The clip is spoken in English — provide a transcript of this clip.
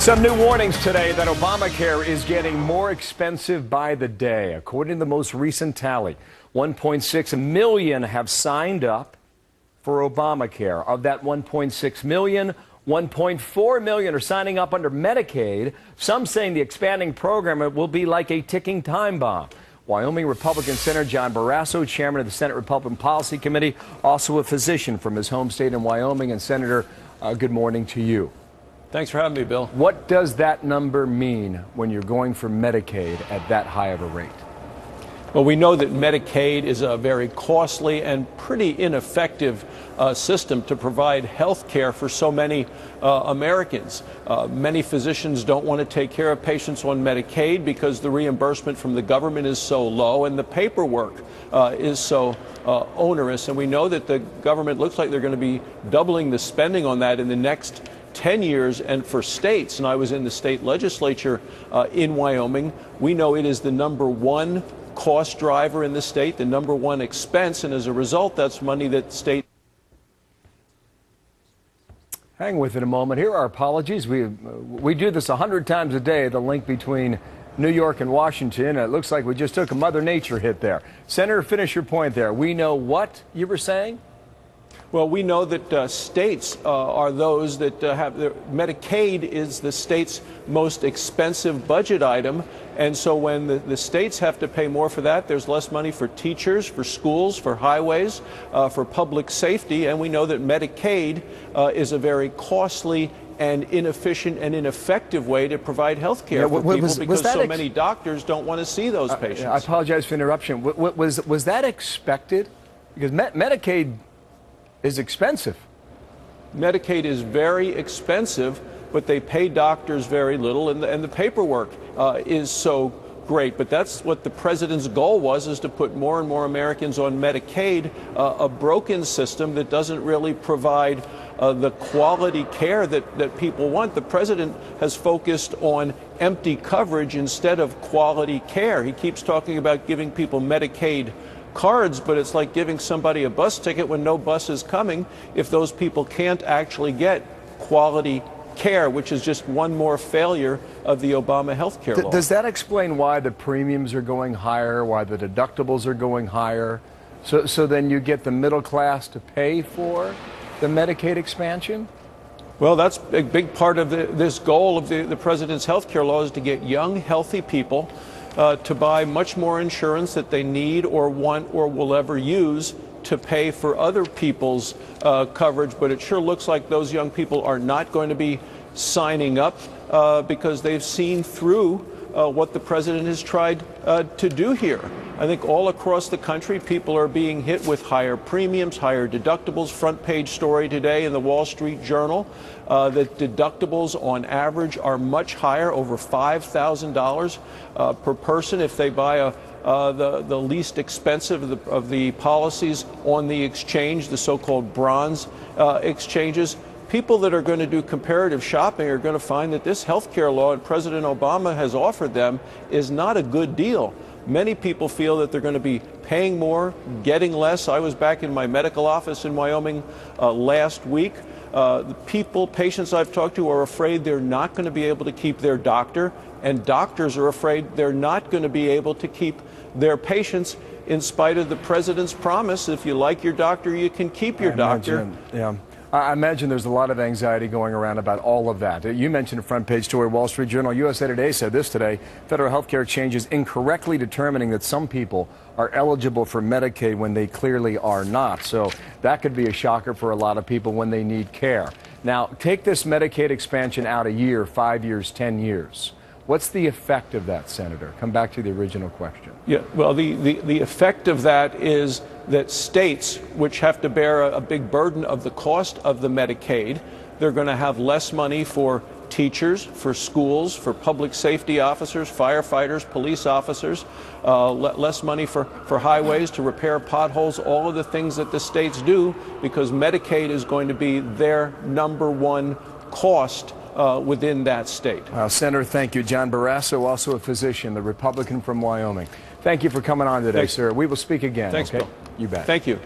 Some new warnings today that Obamacare is getting more expensive by the day. According to the most recent tally, 1.6 million have signed up for Obamacare. Of that 1.6 million, 1.4 million are signing up under Medicaid. Some saying the expanding program will be like a ticking time bomb. Wyoming Republican Senator John Barrasso, chairman of the Senate Republican Policy Committee, also a physician from his home state in Wyoming. And Senator, good morning to you. Thanks for having me, Bill. What does that number mean when you're going for Medicaid at that high of a rate? Well, we know that Medicaid is a very costly and pretty ineffective system to provide health care for so many Americans. Many physicians don't want to take care of patients on Medicaid because the reimbursement from the government is so low and the paperwork is so onerous. And we know that the government looks like they're going to be doubling the spending on that in the next 10 years, and for states, and I was in the state legislature in Wyoming, we know it is the #1 cost driver in the state, the #1 expense, and as a result, that's money that state. Hang with it a moment. Here are our apologies. We do this 100 times a day, the link between New York and Washington. It looks like we just took a Mother Nature hit there. Senator, finish your point there. We know what you were saying? Well, we know that states are those that have Medicaid is the state's most expensive budget item. And so when the states have to pay more for that, there's less money for teachers, for schools, for highways, for public safety. And we know that Medicaid is a very costly and inefficient and ineffective way to provide health care for people because so many doctors don't want to see those patients. I apologize for interruption. Was that expected? Because Medicaid is expensive. Medicaid is very expensive, but they pay doctors very little, and the paperwork is so great. But that's what the president's goal was, is to put more and more Americans on Medicaid, a broken system that doesn't really provide the quality care that people want. The president has focused on empty coverage instead of quality care. He keeps talking about giving people Medicaid cards, but it's like giving somebody a bus ticket when no bus is coming if those people can't actually get quality care, which is just one more failure of the Obama health care law. Does that explain why the premiums are going higher, why the deductibles are going higher? So then you get the middle class to pay for the Medicaid expansion? Well, that's a big part of this goal of the president's health care law, is to get young, healthy people to buy much more insurance that they need or want or will ever use to pay for other people's coverage. But it sure looks like those young people are not going to be signing up because they've seen through what the president has tried to do here. I think all across the country, people are being hit with higher premiums, higher deductibles. Front page story today in the Wall Street Journal that deductibles on average are much higher, over $5,000 per person if they buy the least expensive of the policies on the exchange, the so-called bronze exchanges. People that are going to do comparative shopping are going to find that this health care law that President Obama has offered them is not a good deal. Many people feel that they're going to be paying more, getting less. I was back in my medical office in Wyoming last week. The patients I've talked to are afraid they're not going to be able to keep their doctor, and doctors are afraid they're not going to be able to keep their patients in spite of the president's promise. If you like your doctor, you can keep your doctor. I imagine there's a lot of anxiety going around about all of that. You mentioned a front page story, Wall Street Journal. USA Today said this today: federal health care changes incorrectly determining that some people are eligible for Medicaid when they clearly are not. So that could be a shocker for a lot of people when they need care. Now, take this Medicaid expansion out a year, 5 years, 10 years. What's the effect of that, Senator? Come back to the original question. Yeah, well, the effect of that is that states, which have to bear a big burden of the cost of the Medicaid, they're going to have less money for teachers, for schools, for public safety officers, firefighters, police officers, less money for highways to repair potholes, all of the things that the states do, because Medicaid is going to be their #1 cost within that state. Senator, thank you. John Barrasso, also a physician, the Republican from Wyoming. Thank you for coming on today, sir. We will speak again. Thanks, okay? Bill. You bet. Thank you.